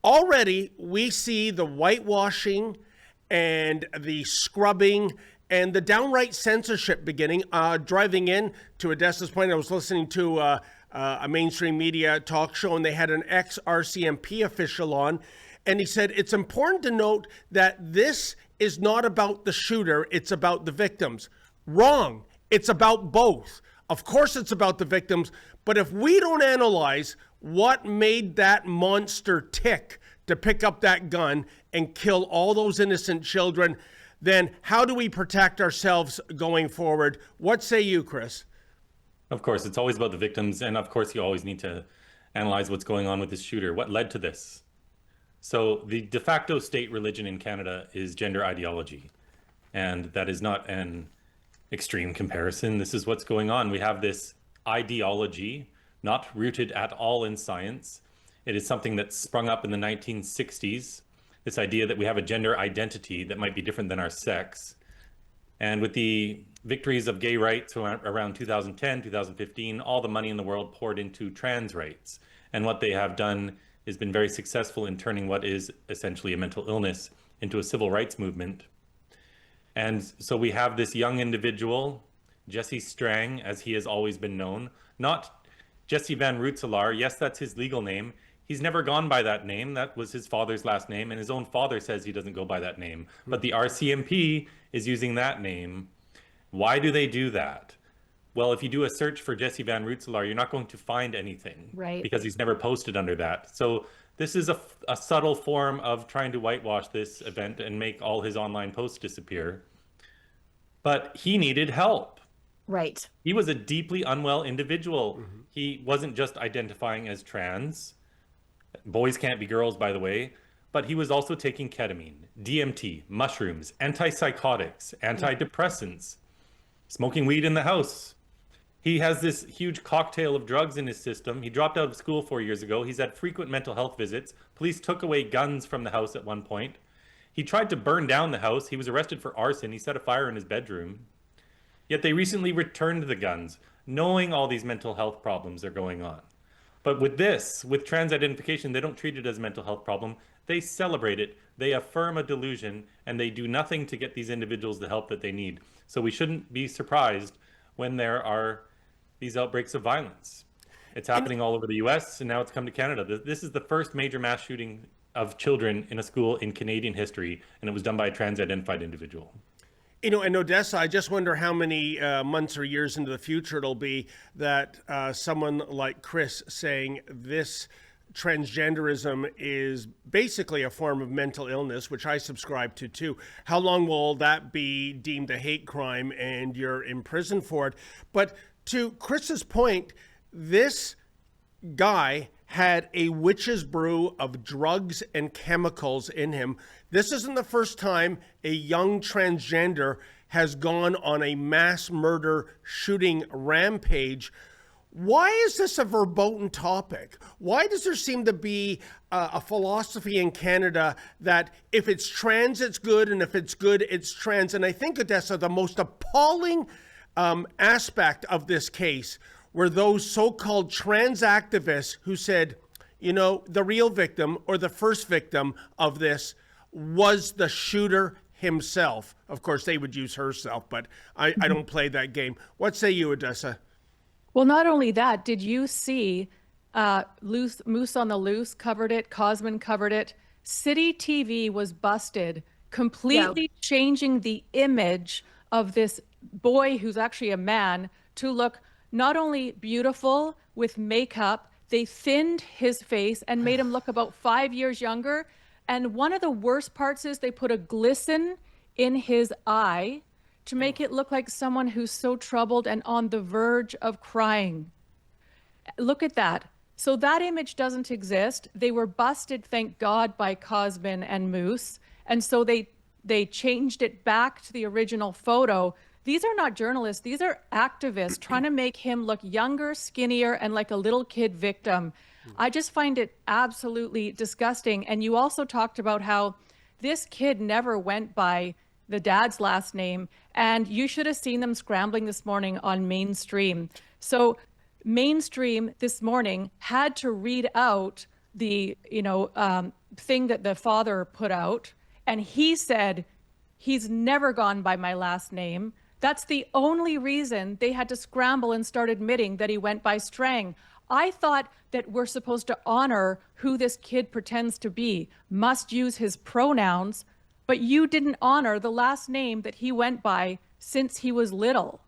already we see the whitewashing and the scrubbing and the downright censorship beginning. Driving in to Odessa's point, I was listening to a mainstream media talk show, and they had an ex-RCMP official on, and he said it's important to note that this is not about the shooter, it's about the victims. Wrong. It's about both. Of course it's about the victims, but if we don't analyze what made that monster tick to pick up that gun and kill all those innocent children, then how do we protect ourselves going forward? What say you, Chris? Of course, it's always about the victims. And of course, you always need to analyze what's going on with this shooter. What led to this? So the de facto state religion in Canada is gender ideology. And that is not an extreme comparison. This is what's going on. We have this ideology, not rooted at all in science. It is something that sprung up in the 1960s. This idea that we have a gender identity that might be different than our sex. And with the victories of gay rights around 2010, 2015, all the money in the world poured into trans rights. And what they have done has been very successful in turning what is essentially a mental illness into a civil rights movement. And so we have this young individual, Jesse Strang, as he has always been known, not Jesse Van Rootselaar. Yes, that's his legal name. He's never gone by that name. That was his father's last name, and his own father says he doesn't go by that name. But the RCMP is using that name. Why do they do that? Well, if you do a search for Jesse Van Rootselaar, you're not going to find anything, right? Because he's never posted under that. So this is a subtle form of trying to whitewash this event and make all his online posts disappear. But he needed help. Right. He was a deeply unwell individual. Mm-hmm. He wasn't just identifying as trans. Boys can't be girls, by the way. But he was also taking ketamine, DMT, mushrooms, antipsychotics, antidepressants, smoking weed in the house. He has this huge cocktail of drugs in his system. He dropped out of school 4 years ago. He's had frequent mental health visits. Police took away guns from the house at one point. He tried to burn down the house. He was arrested for arson. He set a fire in his bedroom. Yet they recently returned the guns, knowing all these mental health problems are going on. But with this, with trans identification, they don't treat it as a mental health problem. They celebrate it. They affirm a delusion, and they do nothing to get these individuals the help that they need. So we shouldn't be surprised when there are these outbreaks of violence. It's happening all over the US, and now it's come to Canada. This is the first major mass shooting of children in a school in Canadian history, and it was done by a trans-identified individual. You know, in Odessa, I just wonder how many months or years into the future it'll be that someone like Chris saying this transgenderism is basically a form of mental illness, which I subscribe to too. How long will that be deemed a hate crime and you're in prison for it? But to Chris's point, this guy had a witch's brew of drugs and chemicals in him. This isn't the first time a young transgender has gone on a mass murder shooting rampage. Why is this a verboten topic? Why does there seem to be a philosophy in Canada that if it's trans, it's good, and if it's good, it's trans? And I think, Odessa, the most appalling aspect of this case were those so-called trans activists who said, you know, the real victim or the first victim of this was the shooter himself. Of course, they would use herself, but I don't play that game. What say you, Odessa? Well, not only that, did you see Moose on the Loose covered it, Cosman covered it. City TV was busted, completely changing the image of this boy who's actually a man to look not only beautiful with makeup, they thinned his face and made him look about 5 years younger. And one of the worst parts is they put a glisten in his eye to make it look like someone who's so troubled and on the verge of crying. Look at that. So that image doesn't exist. They were busted, thank God, by Cosman and Moose. And so they changed it back to the original photo. These are not journalists. These are activists trying to make him look younger, skinnier, and like a little kid victim. I just find it absolutely disgusting. And you also talked about how this kid never went by the dad's last name, and you should have seen them scrambling this morning on Mainstream. So Mainstream this morning had to read out the thing that the father put out, and he said he's never gone by my last name. That's the only reason they had to scramble and start admitting that he went by Strang. I thought that we're supposed to honor who this kid pretends to be, must use his pronouns, but you didn't honor the last name that he went by since he was little.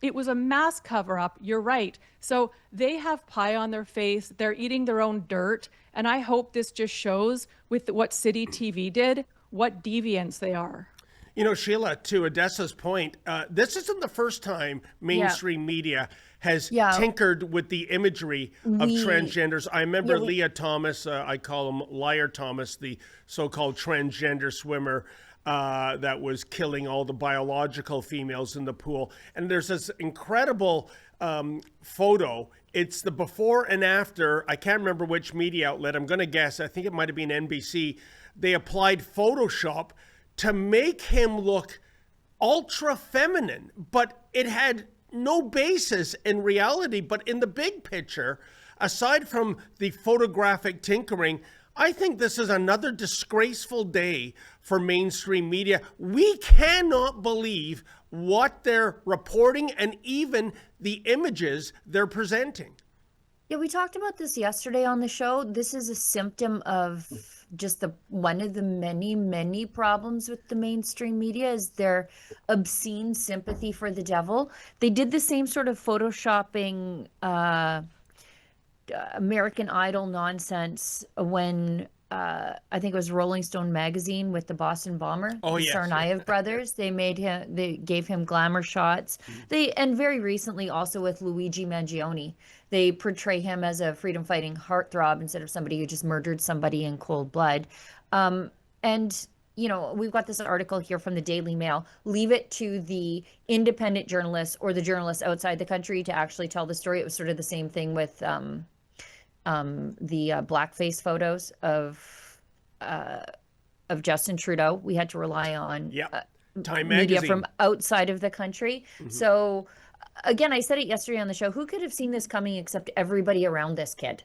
It was a mass cover up. You're right. So they have pie on their face. They're eating their own dirt. And I hope this just shows with what City TV did, what deviants they are. You know, Sheila, to Odessa's point, this isn't the first time mainstream media has tinkered with the imagery of transgenders. I remember Leah Thomas, I call him Liar Thomas, the so-called transgender swimmer that was killing all the biological females in the pool. And there's this incredible photo. It's the before and after. I can't remember which media outlet. I'm going to guess. I think it might have been NBC. They applied Photoshop to make him look ultra feminine, but it had no basis in reality. But in the big picture, aside from the photographic tinkering, I think this is another disgraceful day for mainstream media. We cannot believe what they're reporting and even the images they're presenting. Yeah, we talked about this yesterday on the show. This is a symptom of just one of the many problems with the mainstream media is their obscene sympathy for the devil. They did the same sort of photoshopping American Idol nonsense when I think it was Rolling Stone magazine with the Boston Bomber, the Tsarnaev brothers. They gave him glamour shots. And very recently also with Luigi Mangione, they portray him as a freedom fighting heartthrob instead of somebody who just murdered somebody in cold blood. And you know, we've got this article here from the Daily Mail. Leave it to the independent journalists or the journalists outside the country to actually tell the story. It was sort of the same thing with the blackface photos of Justin Trudeau. We had to rely on Time media magazine from outside of the country. So again, I said it yesterday on the show. Who could have seen this coming except everybody around this kid?